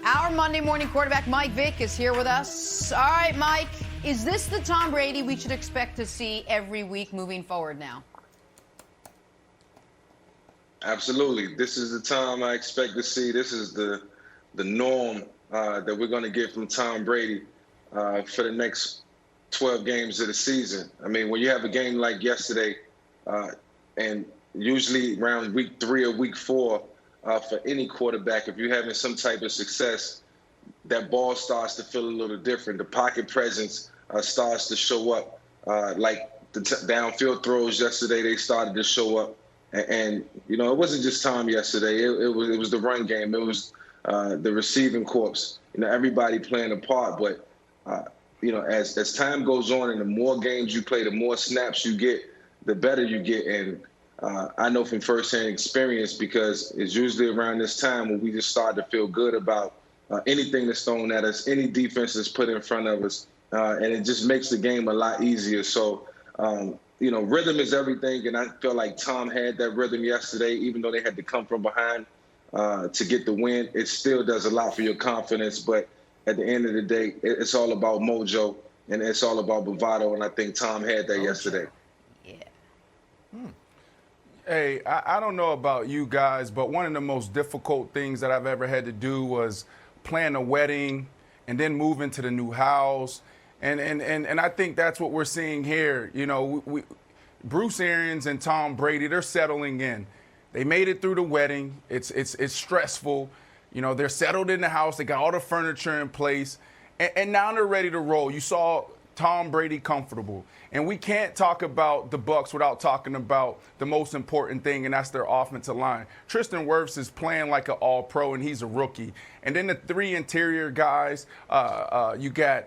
Our Monday morning quarterback, Mike Vick, is here with us. All right, Mike, is this the Tom Brady we should expect to see every week moving forward now? Absolutely. This is the Tom I expect to see. This is the norm that we're going to get from Tom Brady for the next 12 games of the season. I mean, when you have a game like yesterday, and usually around week 3 or week 4, for any quarterback, if you're having some type of success, that ball starts to feel a little different. The pocket presence starts to show up. Like the downfield throws yesterday, they started to show up. And you know, it wasn't just Tom yesterday. It was the run game. It was the receiving corps. You know, everybody playing a part. But you know, as time goes on and the more games you play, the more snaps you get, the better you get. And I know from firsthand experience, because it's usually around this time when we just start to feel good about anything that's thrown at us, any defense that's put in front of us, and it just makes the game a lot easier. So. You know, rhythm is everything, and I feel like Tom had that rhythm yesterday, even though they had to come from behind to get the win. It still does a lot for your confidence, but at the end of the day, it's all about mojo, and it's all about bravado, and I think Tom had that yesterday. Yeah. Hey, I don't know about you guys, but one of the most difficult things that I've ever had to do was plan a wedding and then move into the new house. And I think that's what we're seeing here. You know, Bruce Arians and Tom Brady, they're settling in. They made it through the wedding. It's stressful. You know, they're settled in the house. They got all the furniture in place. And now they're ready to roll. You saw Tom Brady comfortable. And we can't talk about the Bucs without talking about the most important thing, and that's their offensive line. Tristan Wirfs is playing like an all-pro, and he's a rookie. And then the 3 interior guys, you got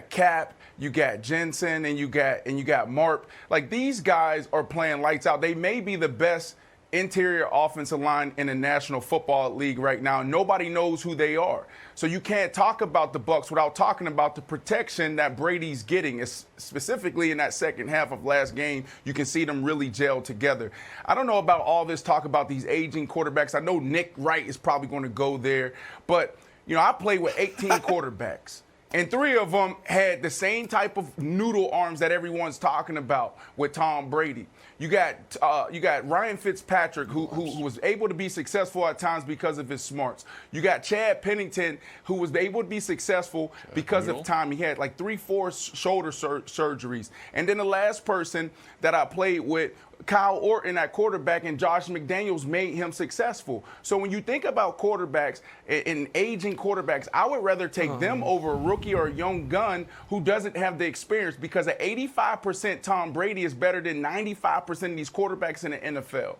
Cap, you got Jensen, and you got Marp. Like, these guys are playing lights out. They may be the best interior offensive line in the National Football League right now. Nobody knows who they are. So you can't talk about the Bucs without talking about the protection that Brady's getting. It's specifically in that second half of last game, you can see them really gel together. I don't know about all this talk about these aging quarterbacks. I know Nick Wright is probably going to go there, but you know, I played with 18 quarterbacks. And 3 of them had the same type of noodle arms that everyone's talking about with Tom Brady. You got Ryan Fitzpatrick, who was able to be successful at times because of his smarts. You got Chad Pennington, who was able to be successful because of time. He had like 3-4 shoulder surgeries. And then the last person that I played with, Kyle Orton at quarterback, and Josh McDaniels made him successful. So when you think about quarterbacks and aging quarterbacks, I would rather take them over a rookie or a young gun who doesn't have the experience, because at 85% Tom Brady is better than 95% of these quarterbacks in the NFL.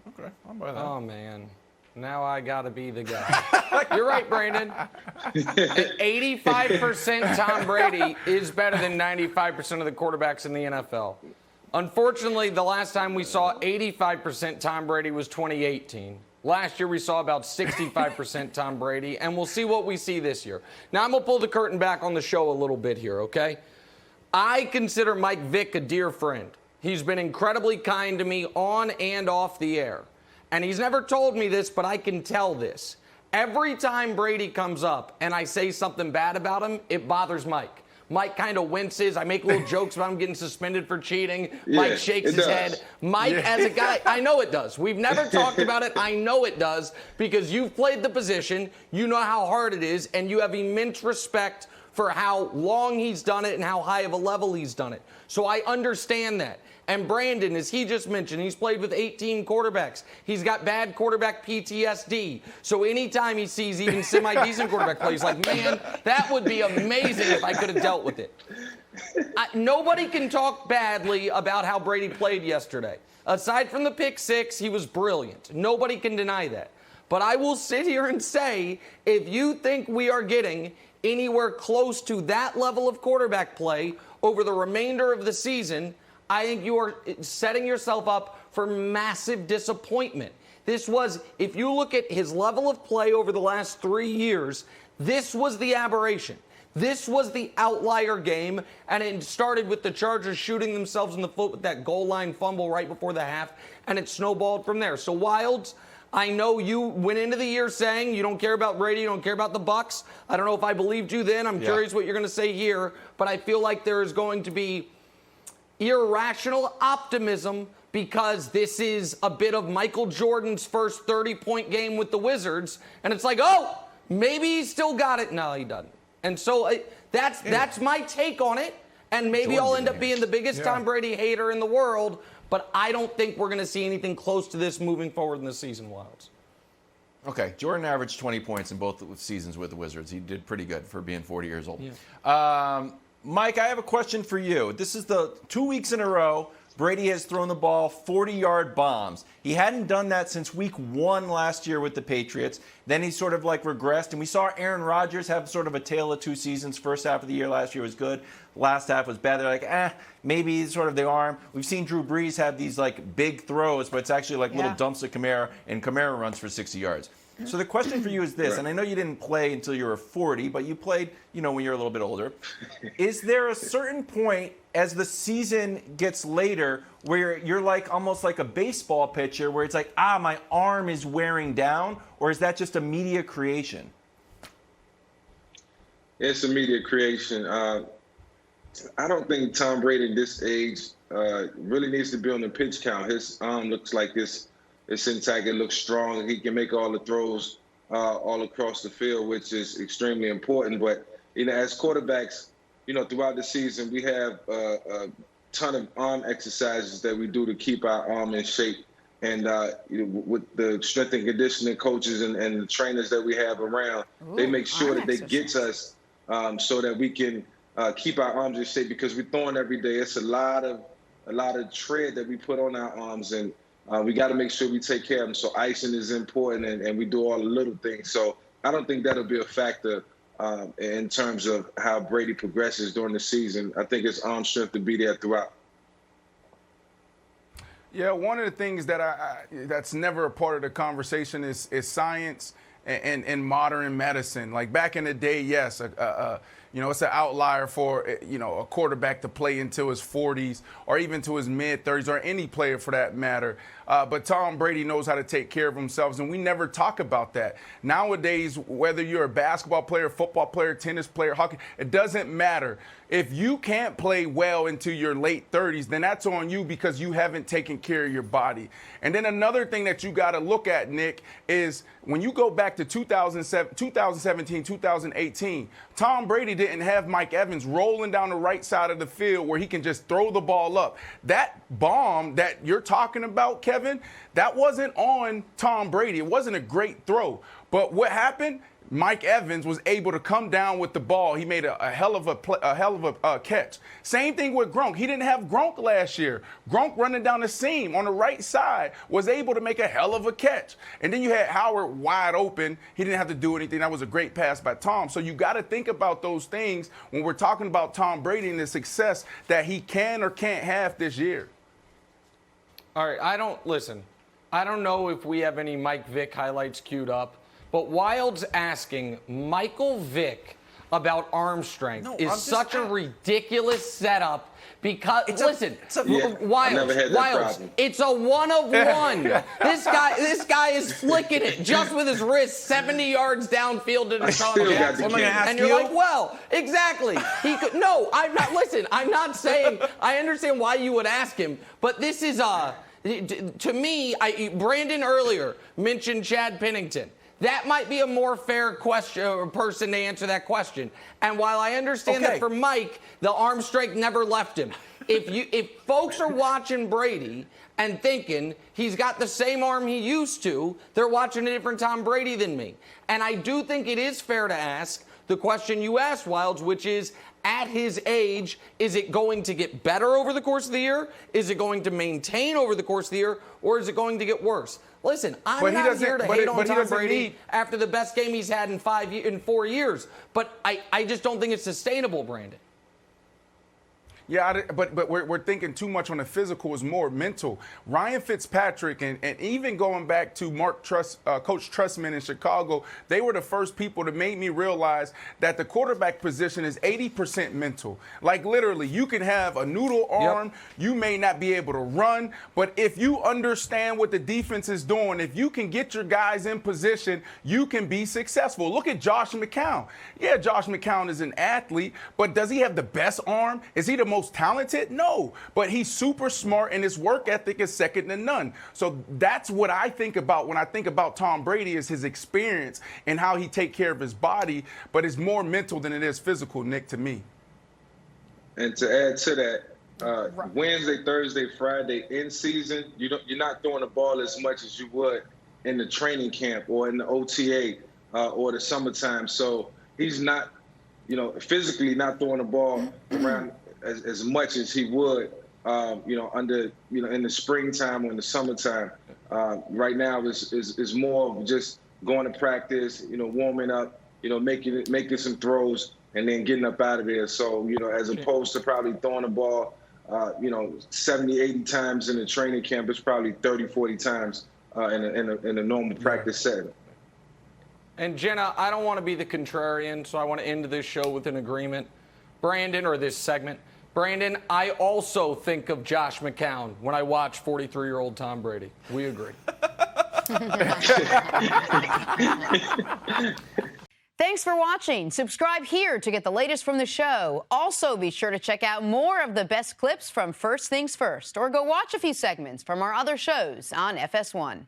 Okay, I'm by that. Oh, man. Now I got to be the guy. You're right, Brandon. 85% Tom Brady is better than 95% of the quarterbacks in the NFL. Unfortunately, the last time we saw 85% Tom Brady was 2018. Last year, we saw about 65% Tom Brady, and we'll see what we see this year. Now, I'm going to pull the curtain back on the show a little bit here, okay? I consider Mike Vick a dear friend. He's been incredibly kind to me on and off the air. And he's never told me this, but I can tell this. Every time Brady comes up and I say something bad about him, it bothers Mike. Mike kind of winces. I make little jokes about him getting suspended for cheating. Yeah, Mike shakes his head. Mike, as a guy, I know it does. We've never talked about it. I know it does, because you've played the position. You know how hard it is, and you have immense respect for how long he's done it and how high of a level he's done it. So I understand that. And Brandon, as he just mentioned, he's played with 18 quarterbacks. He's got bad quarterback PTSD. So anytime he sees even semi-decent quarterback play, he's like, man, that would be amazing if I could have dealt with it. Nobody can talk badly about how Brady played yesterday. Aside from the pick 6, he was brilliant. Nobody can deny that. But I will sit here and say, if you think we are getting anywhere close to that level of quarterback play over the remainder of the season, I think you are setting yourself up for massive disappointment. This was, if you look at his level of play over the last 3 years, this was the aberration. This was the outlier game, and it started with the Chargers shooting themselves in the foot with that goal line fumble right before the half, and it snowballed from there. So, Wilds, I know you went into the year saying you don't care about Brady, you don't care about the Bucs. I don't know if I believed you then. I'm curious what you're going to say here. But I feel like there is going to be irrational optimism because this is a bit of Michael Jordan's first 30-point game with the Wizards. And it's like, oh, maybe he's still got it. No, he doesn't. And so that's my take on it. And maybe I'll end up being the biggest Tom Brady hater in the world. But I don't think we're going to see anything close to this moving forward in the season, Wilds. Okay, Jordan averaged 20 points in both seasons with the Wizards. He did pretty good for being 40 years old. Yeah. Mike, I have a question for you. This is the 2 weeks in a row Brady has thrown the ball 40-yard bombs. He hadn't done that since week 1 last year with the Patriots. Then he sort of like regressed, and we saw Aaron Rodgers have sort of a tale of two seasons. First half of the year last year was good. Last half was bad. They're like, maybe sort of the arm. We've seen Drew Brees have these like big throws, but it's actually like little dumps of Kamara, and Kamara runs for 60 yards. So the question for you is this, and I know you didn't play until you were 40, but you played, when you're a little bit older. Is there a certain point as the season gets later where you're like almost like a baseball pitcher where it's like, my arm is wearing down, or is that just a media creation? It's a media creation. I don't think Tom Brady at this age really needs to be on the pitch count. His arm looks like it's intact. It looks strong. He can make all the throws all across the field, which is extremely important. But, as quarterbacks, throughout the season, we have a ton of arm exercises that we do to keep our arm in shape. And with the strength and conditioning coaches and the trainers that we have around, they make sure that they get to us so that we can keep our arms in shape, because we're throwing every day. It's a lot of tread that we put on our arms, and we got to make sure we take care of them. So icing is important, and we do all the little things. So I don't think that'll be a factor in terms of how Brady progresses during the season. I think his arm strength to be there throughout. Yeah, one of the things that that's never a part of the conversation is science and modern medicine. Like back in the day, yes, it's an outlier for, a quarterback to play until his 40s or even to his mid-30s, or any player for that matter. But Tom Brady knows how to take care of himself, and we never talk about that. Nowadays, whether you're a basketball player, football player, tennis player, hockey, it doesn't matter. If you can't play well into your late 30s, then that's on you because you haven't taken care of your body. And then another thing that you got to look at, Nick, is when you go back to 2017, 2018, Tom Brady didn't have Mike Evans rolling down the right side of the field where he can just throw the ball up. That bomb that you're talking about, Kevin, that wasn't on Tom Brady. It wasn't a great throw. But what happened? Mike Evans was able to come down with the ball. He made a hell of a catch. Same thing with Gronk. He didn't have Gronk last year. Gronk running down the seam on the right side was able to make a hell of a catch. And then you had Howard wide open. He didn't have to do anything. That was a great pass by Tom. So you got to think about those things when we're talking about Tom Brady and the success that he can or can't have this year. All right, I don't know if we have any Mike Vick highlights queued up. But Wild's asking Michael Vick about arm strength is such a ridiculous setup because Wilds, it's a 1 of 1. This guy is flicking it just with his wrist 70 yards downfield to Deshaun Jackson. And you're like, well, exactly. He could I'm not saying I understand why you would ask him, but this is to me, Brandon earlier mentioned Chad Pennington. That might be a more fair question or person to answer that question. And while I understand that for Mike, the arm strength never left him. If folks are watching Brady and thinking he's got the same arm he used to, they're watching a different Tom Brady than me. And I do think it is fair to ask the question you asked, Wilds, which is, at his age, is it going to get better over the course of the year? Is it going to maintain over the course of the year? Or is it going to get worse? Listen, I'm not here to hate on Tom Brady after the best game he's had in 4 years. But I just don't think it's sustainable, Brandon. Yeah, but we're thinking too much on the physical. Is more mental. Ryan Fitzpatrick and even going back to Coach Trustman in Chicago, they were the first people to make me realize that the quarterback position is 80% mental. Like literally, you can have a noodle arm, you may not be able to run, but if you understand what the defense is doing, if you can get your guys in position, you can be successful. Look at Josh McCown. Yeah, Josh McCown is an athlete, but does he have the best arm? Is he the most talented? No, but he's super smart and his work ethic is second to none. So that's what I think about when I think about Tom Brady, is his experience and how he take care of his body, but it's more mental than it is physical, Nick, to me. And to add to that, Wednesday, Thursday, Friday in season, you're not throwing the ball as much as you would in the training camp or in the OTA or the summertime. So he's not, physically not throwing the ball around as much as he would, in the springtime or in the summertime. Right now is more of just going to practice, warming up, making some throws and then getting up out of there. So, as opposed to probably throwing the ball, 70, 80 times in the training camp, it's probably 30, 40 times in a normal practice setting. And Jenna, I don't want to be the contrarian, so I want to end this show with an agreement. Brandon, or this segment. Brandon, I also think of Josh McCown when I watch 43-year-old Tom Brady. We agree. Thanks for watching. Subscribe here to get the latest from the show. Also, be sure to check out more of the best clips from First Things First, or go watch a few segments from our other shows on FS1.